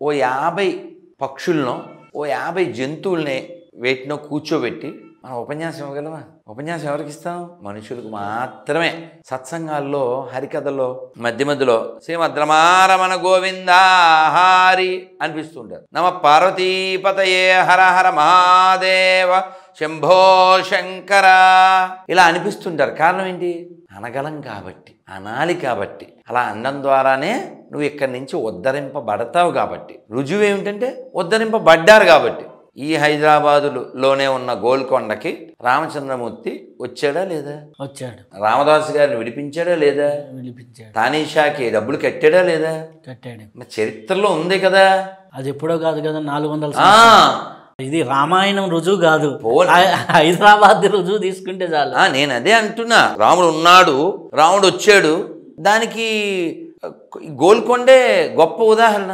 ఓ 50 పక్షులను, ఓ 50 జంతువుల్ని వేటినో కూర్చోబెట్టి మనం ఉపన్యాసం ఇవ్వగలమా? ఉపన్యాసం ఎవరికి ఇస్తాం? మనుషులకు మాత్రమే. సత్సంగాల్లో, హరికథల్లో మధ్య మధ్యలో శ్రీమద్రమారమణ గోవిందా హారి అనిపిస్తుంటారు. నమ పార్వతీపతయే హర హర మహాదేవ శంభో శంకర ఇలా అనిపిస్తుంటారు. కారణం ఏంటి? అనగలం కాబట్టి, అనాలి కాబట్టి. అలా అనడం ద్వారానే నువ్వు ఇక్కడి నుంచి ఉద్ధరింపబడతావు కాబట్టి. రుజువు ఏమిటంటే ఉద్ధరింపబడ్డారు కాబట్టి. ఈ హైదరాబాదులోనే ఉన్న గోల్కొండకి రామచంద్రమూర్తి వచ్చాడా లేదా? వచ్చాడు. రామదాసు గారిని విడిపించాడా లేదా? విడిపించాడు. తానీషాకి డబ్బులు కట్టాడా లేదా? కట్టాడు. మరి చరిత్రలో ఉంది కదా. అది ఎప్పుడో కాదు కదా, 400 ఇది రామాయణం రుజువు కాదు, హైదరాబాద్ రుజువు తీసుకుంటే చాలు. నేను అదే అంటున్నా. రాముడు ఉన్నాడు, రాముడు వచ్చాడు. దానికి గోల్కొండే గొప్ప ఉదాహరణ.